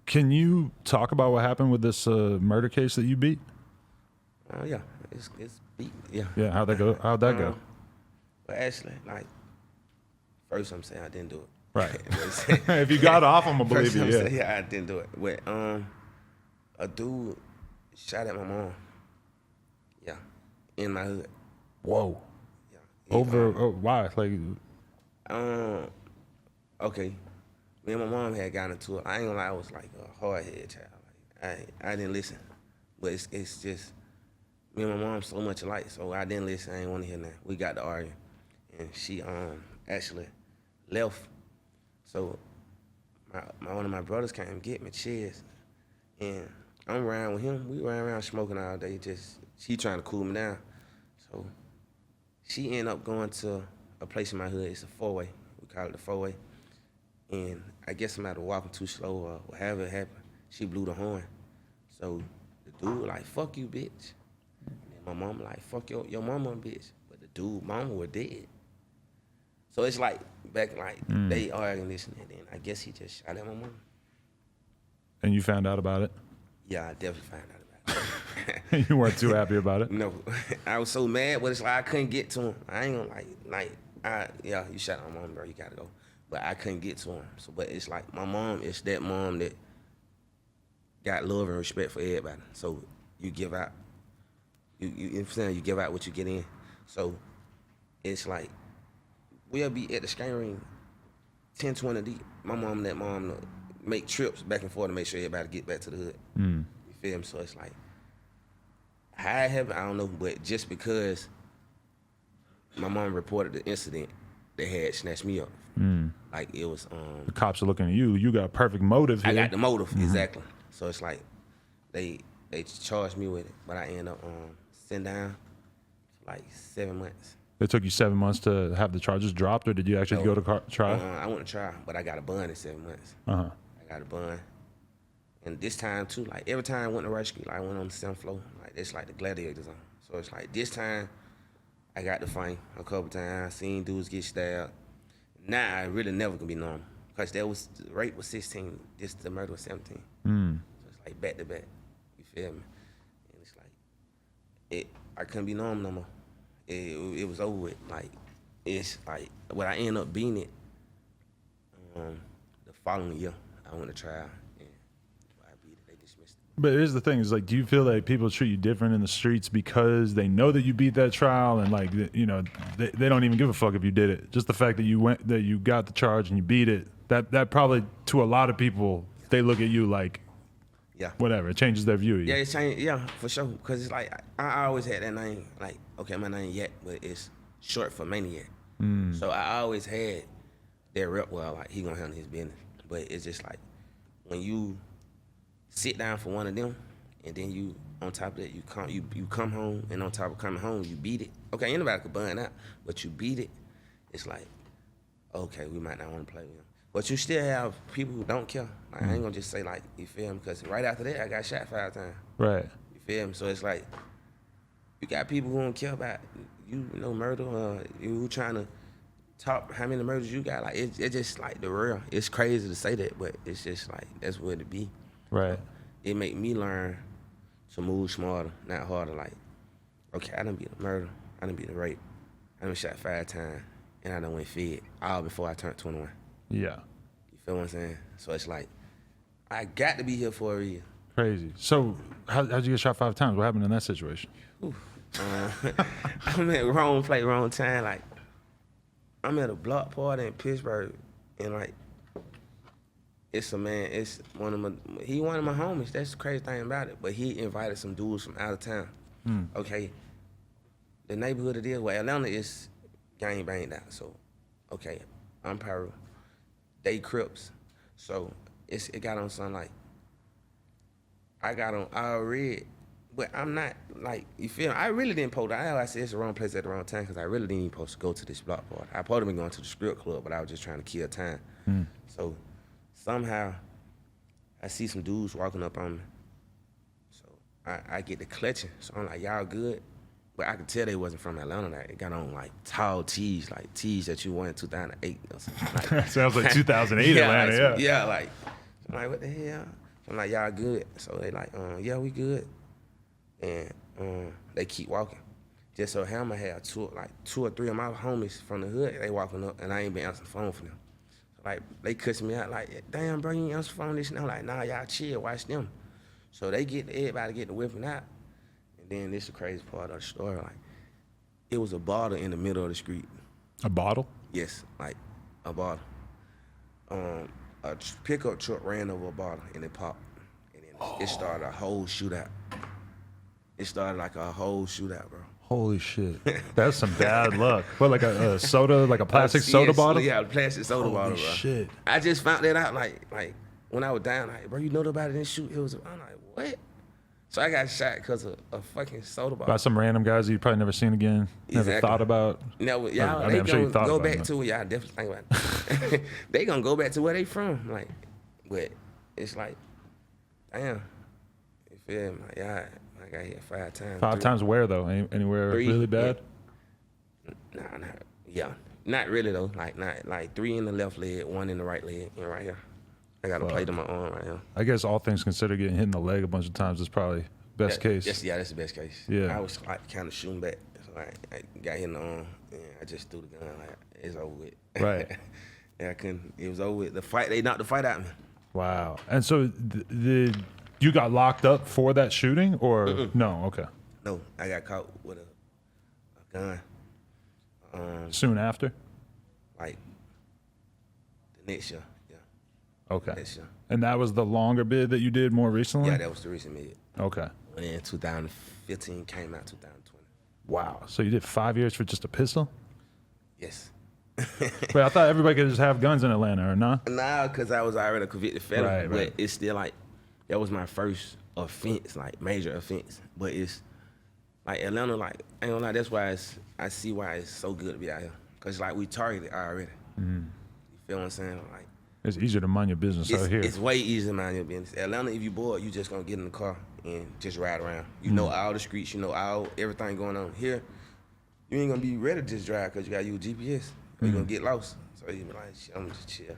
Can you talk about what happened with this murder case that you beat? Yeah, it's beat. Yeah. Yeah, how'd that go? How'd that go? Well, actually, like, first I'm saying I didn't do it. Right. If you got off, I'm gonna believe you. Yeah. Yeah, I didn't do it. But a dude shot at my mom. Yeah, in my hood. Whoa. Yeah. Why? Like. Okay. Me and my mom had gotten into it. I ain't gonna lie, I was like a hard head child. Like I didn't listen. But it's just me and my mom so much alike, so I didn't listen. I ain't want to hear nothing. We got to arguing, and she actually left. So one of my brothers came and get me cheers, and I'm around with him. We ran around smoking all day. She trying to cool me down. So she ended up going to a place in my hood. It's a four-way. We call it the four-way. And I guess somebody was walking too slow or whatever it happened. She blew the horn. So the dude like, fuck you, bitch. And my mom like, fuck your mama, bitch. But the dude, mama was dead. So it's like, back like, they arguing this and then I guess he just shot at my mom. And you found out about it? Yeah, I definitely found out about it. You weren't too happy about it? No. I was so mad, but it's like I couldn't get to him. I ain't gonna yeah, you shot at my mom, bro, you gotta go. But I couldn't get to him. So, but it's like my mom is that mom that got love and respect for everybody. So you give out, you understand? You give out what you get in. So it's like we'll be at the skating ring, 10, 20 deep. My mom and that mom make trips back and forth to make sure everybody get back to the hood. You feel me? So it's like how it happened, I don't know. But just because my mom reported the incident, they had snatched me up. Like it was the cops are looking at you. You got perfect motive here. I got the motive, exactly. So it's like they charged me with it, but I ended up sitting down for like 7 months. It took you 7 months to have the charges dropped, or did you actually go to trial? I went to trial, but I got a bond in 7 months. I got a bond. And this time too, like every time I went to rescue, like I went on the 7th floor, like it's like the gladiator zone. So it's like this time I got the fight a couple times, seen dudes get stabbed. Now I really never can be normal. Because the rape was 16, the murder was 17. So it's like back to back. You feel me? And it's like I couldn't be normal no more. It was over with. Like it's like when I ended up beating it, the following year I went to trial and I beat it. They dismissed it. But here's the thing: is like, do you feel like people treat you different in the streets because they know that you beat that trial, and like, you know, they don't even give a fuck if you did it. Just the fact that you got the charge and you beat it, that probably to a lot of people, they look at you like, yeah, whatever. It changes their view of you. Yeah, it changed. Yeah, for sure. Because it's like I always had that name. Like, okay, my name Yak, but it's short for Maniac. So I always had that rep. Well, like he gonna handle his business. But it's just like when you sit down for one of them, and then you on top of that you come home, and on top of coming home you beat it. Okay, anybody could burn out, but you beat it. It's like, okay, we might not want to play with him. But you still have people who don't care. Like, I ain't gonna just say like, you feel me? Because right after that, I got shot 5 times. Right. You feel me? So it's like, you got people who don't care about you know murder. You trying to talk how many murders you got. Like it's just like the real. It's crazy to say that, but it's just like that's what it be. Right. It make me learn to move smarter, not harder. Like, okay, I done beat a murder. I done beat a rape. I done shot 5 times, and I done went fed all before I turned 21. Yeah. You feel what I'm saying? So it's like, I got to be here for a reason. Crazy. So how'd you get shot 5 times? What happened in that situation? I'm at wrong place, wrong time. Like, I'm at a block party in Pittsburgh, and like, it's one of my homies. That's the crazy thing about it. But he invited some dudes from out of town. Okay, the neighborhood it is, well, Atlanta is gang banged out. So, okay, I'm Peru. They Crips. So it got on something like, I got on all red, but I'm not like, you feel me? I really didn't post. I said it's the wrong place at the wrong time because I really didn't even supposed to go to this block party. I supposed to be going to the strip club, but I was just trying to kill time. So somehow I see some dudes walking up on me. So I get the clutching. So I'm like, y'all good? But I could tell they wasn't from Atlanta. They got on like tall tees, like tees that you wore in 2008 or something. Like, Sounds like 2008 Atlanta, like, yeah. Like, I'm like, what the hell? I'm like, y'all good? So they like, yeah, we good. And they keep walking. Just so Hammer had two or three of my homies from the hood, they walking up, and I ain't been answering the phone for them. So like, they cussing me out like, damn, bro, you ain't answer the phone this and I'm like, nah, y'all chill, watch them. So everybody get the whipping out. And then this is the crazy part of the story. Like, it was a bottle in the middle of the street. A bottle? Yes, like a bottle. A pickup truck ran over a bottle and it popped. And then it started a whole shootout. It started like a whole shootout, bro. Holy shit. That's some bad luck. What, like a soda, like a plastic soda bottle? Yeah, a plastic soda bottle, bro. Holy shit. I just found that out like when I was down, like, bro, you know nobody didn't shoot. I'm like, what? So I got shot because of a fucking soda bottle. By some random guys that you probably never seen again, never Exactly. thought about. Never, y'all, I mean, they I'm sure you gonna thought go about back it. to y'all definitely think about it. They gonna go back to where they from, like, but it's like, damn, you feel me? Like, yeah, I got hit 5 times. 5 times where though? Anywhere 3, really bad? Yeah. Not really though. Like 3 in the left leg, 1 in the right leg, and right here. I got a plate on my arm right here. I guess all things considered, getting hit in the leg a bunch of times is probably best case. That's the best case. Yeah. I was like kind of shooting back, so I got hit in the arm, and I just threw the gun like it's over with. Right. Yeah, I couldn't. It was over with. The fight. They knocked the fight out of me. Wow. And so you got locked up for that shooting, or no? Okay. No, I got caught with a gun. Soon after. Like the next year. Yeah. Okay. Next year. And that was the longer bid that you did more recently? Yeah, that was the recent mid. Okay. And then 2015 came out 2020. Wow. So you did 5 years for just a pistol? Yes. Wait, I thought everybody could just have guns in Atlanta, or not? Nah, because I was already a convicted felon. Right. But it's still like, that was my first offense, like major offense. But it's like Atlanta, like, I ain't gonna lie, that's why I see why it's so good to be out here. Because like we targeted already. You feel what I'm saying? Like, It's easier to mind your business out here. it's way easier to mind your business. Atlanta, if you bored, you just gonna get in the car and just ride around. You know all the streets, you know everything going on. Here, you ain't gonna be ready to just drive because you gotta use GPS. You're gonna get lost. So you be like, shit, I'm just chill.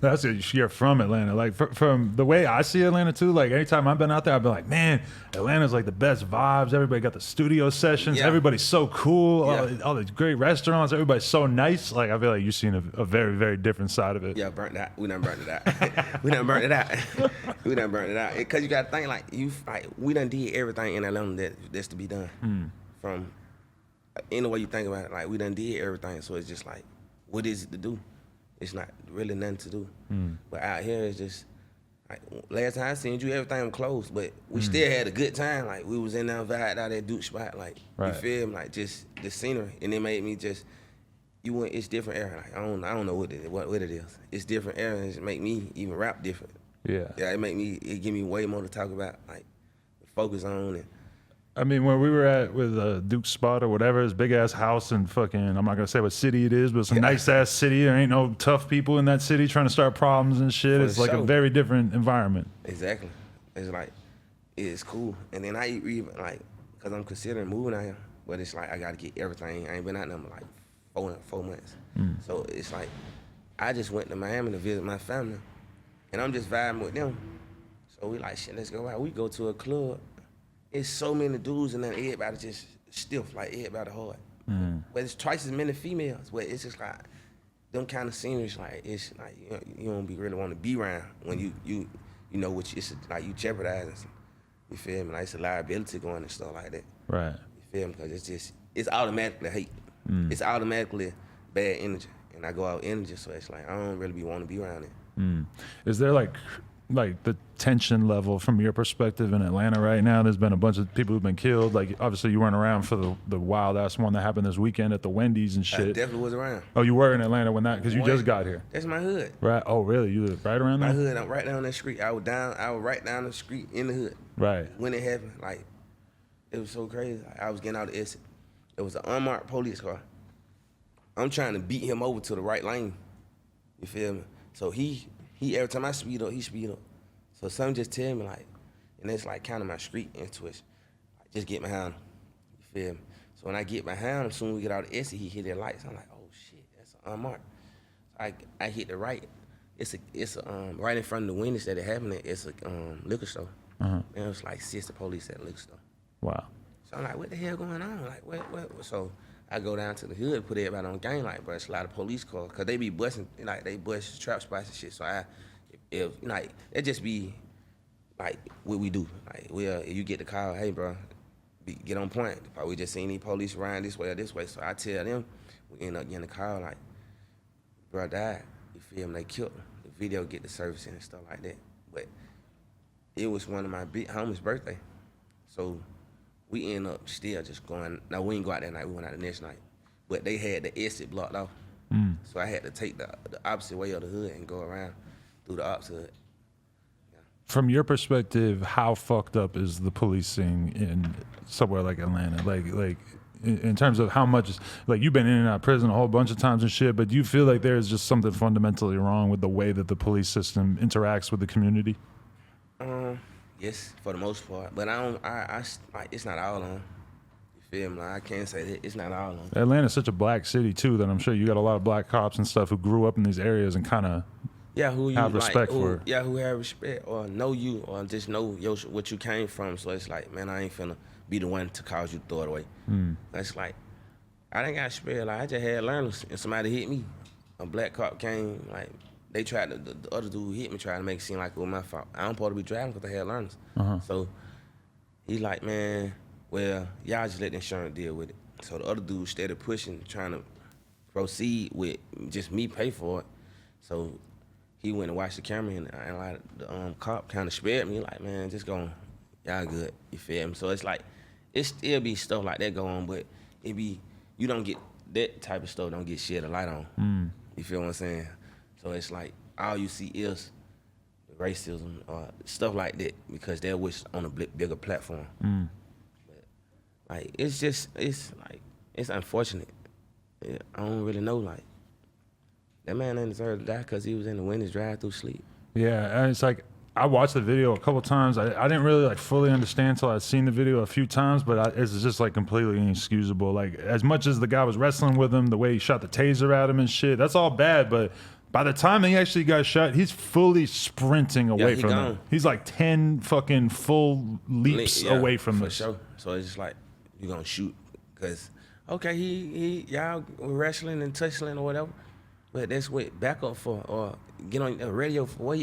That's it. You're from Atlanta. Like from the way I see Atlanta too. Like anytime I've been out there, I've been like, man, Atlanta's like the best vibes. Everybody got the studio sessions. Yeah. Everybody's so cool. Yeah. All these great restaurants. Everybody's so nice. Like I feel like you've seen a very, very different side of it. Yeah, burnt that. We done burnt it out. We done burnt it out. We done burnt it out. Cause you gotta think like we done did everything in Atlanta that's to be done. From any way you think about it, like we done did everything. So it's just like, what is it to do? It's not really nothing to do. But out here, it's just, like, last time I seen you, everything was closed, but we still had a good time. Like, we was in there vibe out that Duke spot, like, Right. you feel me? Like, just the scenery. And it made me just, it's different era. Like, I don't know what it is. It's different era, and it make me even rap different. Yeah. Yeah, it give me way more to talk about, like, focus on and, I mean, when we were at with Duke's spot or whatever, his big ass house and fucking, I'm not gonna say what city it is, but it's a nice ass city. There ain't no tough people in that city trying to start problems and shit. For It's like a sure. very different environment. Exactly. It's like, it's cool. And then I even, like, because I'm considering moving out here, but it's like I got to get everything. I ain't been out there in like 4 months. So it's like, I just went to Miami to visit my family, and I'm just vibing with them. So we like, shit, let's go out. We go to a club. It's so many dudes and then everybody just stiff, like everybody hard. But it's twice as many females. But it's just like, them kind of sceneries, like, it's like, you don't really want to be around when you know what it's like you jeopardizing. You feel me? Like it's a liability going and stuff like that. Right. You feel me? Because it's automatically hate. It's automatically bad energy. And I go out energy, so it's like I don't really want to be around it. Is there like the tension level from your perspective in Atlanta right now? There's been a bunch of people who've been killed. Like obviously you weren't around for the wild ass one that happened this weekend at the Wendy's and I shit. definitely was around. Oh, you were in Atlanta when that, because you just got here. That's my hood. Right. Oh, really? You live right around My there? hood, I'm right down that street. I was right down the street in the hood. Right. When it happened, like, it was so crazy. I was getting out of the exit. It was an unmarked police car. I'm trying to beat him over to the right lane. You feel me? So he every time I speed up, he speed up. So something just tell me like, and it's like kind of my street intuition. Like, just get behind him. You feel me? So when I get behind him, soon as we get out of the exit, he hit the lights. I'm like, oh shit, that's unmarked. So I hit the right. it's a right in front of the windows that it happened at. It's a liquor store. And it was like 60 police at the liquor store. Wow. So I'm like, what the hell going on? Like, what? So I go down to the hood, put everybody on game, like, bro, it's a lot of police calls, cause they be busting, like, they bust trap spots and shit. So if like, it just be like what we do. Like, if you get the call, hey, bro, get on point. We just seen these police around this way or this way. So I tell them, we end up getting the call, like, bro died. You feel me? They killed him. The video get the service and stuff like that. But it was one of my big homie's birthday. So we end up still just going. Now, we didn't go out that night. We went out the next night. But they had the exit blocked off. So I had to take the opposite way of the hood and go around through the opposite hood. Yeah. From your perspective, how fucked up is the policing in somewhere like Atlanta? Like in terms of how much, like, you've been in and out of prison a whole bunch of times and shit, but do you feel like there's just something fundamentally wrong with the way that the police system interacts with the community? Yes, for the most part. But I like, it's not all on. You feel me? Like, I can't say that it's not all on. Atlanta's such a black city too that I'm sure you got a lot of black cops and stuff who grew up in these areas and kind of who you have respect for. Yeah, who have respect or know you or just know what you came from. So it's like, man, I ain't finna be the one to cause you to throw it away. That's like, I didn't got respect. Like, I just had learners and somebody hit me. A black cop came, like, they tried to, the other dude who hit me tried to make it seem like it was my fault. I don't supposed to be driving because I had learners. So he's like, man, well, y'all just let the insurance deal with it. So the other dude started pushing, trying to proceed with just me pay for it. So he went and watched the camera and like, the cop kind of spared me, like, man, just go on. Y'all good, you feel me? So it's like, it still be stuff like that going, but it be, you don't get, that type of stuff don't get shed a light on. You feel what I'm saying? So it's like, all you see is racism or stuff like that because they're what's on a bigger platform. But, like, it's unfortunate. Yeah, I don't really know, like, that man didn't deserve to die because he was in the windows drive through sleep. Yeah, and it's like, I watched the video a couple times. I didn't really like fully understand until I'd seen the video a few times, but it's just like completely inexcusable. Like, as much as the guy was wrestling with him, the way he shot the taser at him and shit, that's all bad, but by the time he actually got shot, he's fully sprinting away from him. He's like 10 fucking full leaps away from this. For sure. So it's just like, you're gonna shoot. Because, okay, y'all were wrestling and tussling or whatever, but that's what backup for, or get on the radio for what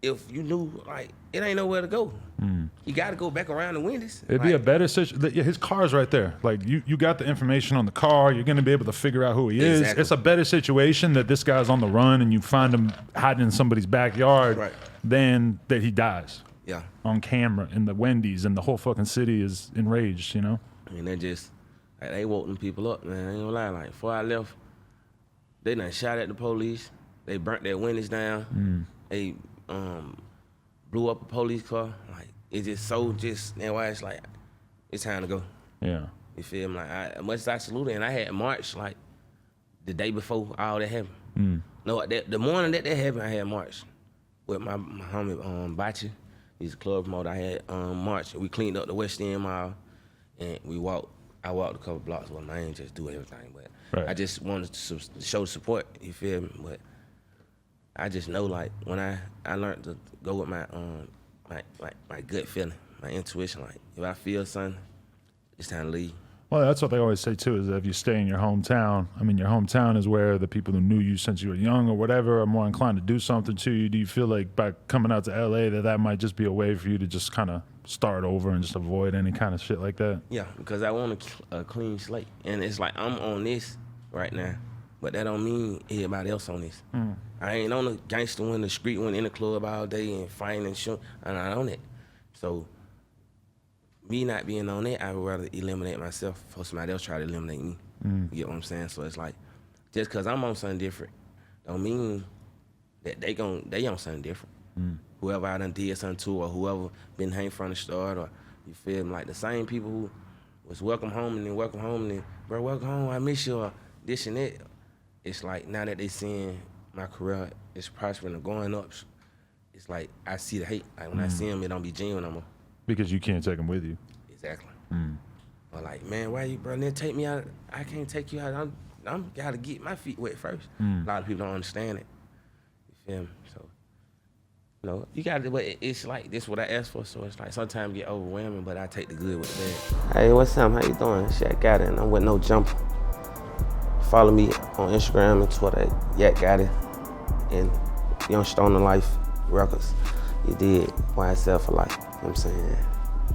if you knew, like, it ain't nowhere to go. You got to go back around the windows. It'd be a better situation. His car's right there. Like, you got the information on the car. You're going to be able to figure out who he is. It's a better situation that this guy's on the run and you find him hiding in somebody's backyard than that he dies. Yeah. On camera in the Wendy's and the whole fucking city is enraged, you know? I mean, they woke them people up, man. I ain't gonna lie. Like, before I left, they done shot at the police. They burnt their windows down. They blew up a police car. Like, it's just that's why it's like, it's time to go. Yeah. You feel me? Like, as much as I saluted, and I had march like the day before all that happened. No, the morning that happened, I had march with my homie Bachi. He's a club promoter. I had march. We cleaned up the West End Mall, and I walked a couple blocks. Well, I ain't just do everything, but I just wanted to show support. You feel me? But I just know, like, when I learned to go with my my gut feeling, my intuition. Like, if I feel something, it's time to leave. Well, that's what they always say too, is that if you stay in your hometown, I mean, your hometown is where the people who knew you since you were young or whatever are more inclined to do something to you. Do you feel like by coming out to LA that might just be a way for you to just kind of start over and just avoid any kind of shit like that? Yeah, because I want a clean slate. And it's like, I'm on this right now, but that don't mean everybody else on this. I ain't on the gangster one, the street one, in the club all day and fighting and shooting. I'm not on it. So me not being on it, I would rather eliminate myself before somebody else try to eliminate me. You get what I'm saying? So it's like, just because I'm on something different don't mean that they on something different. Whoever I done did something to, or whoever been hanging from the start, or you feel me? Like, the same people who was welcome home and then, bro, welcome home, I miss you, or this and that. It's like, now that they seeing my career is prospering and going up, it's like, I see the hate. Like, when I see them, it don't be genuine no more. Because you can't take them with you. Exactly. Or like, man, why you, bro, then take me out? I can't take you out. I'm gotta get my feet wet first. A lot of people don't understand it. You You feel me? So, you know, you got to, but it's like, this what I asked for, so it's like sometimes it get overwhelming, but I take the good with the bad. Hey, what's up? How you doing? Yak Gotti, and I'm with no jumper. Follow me on Instagram and Twitter at Yak Gotti and Young Stoner Life Records. You did YSL for life. You know what I'm saying?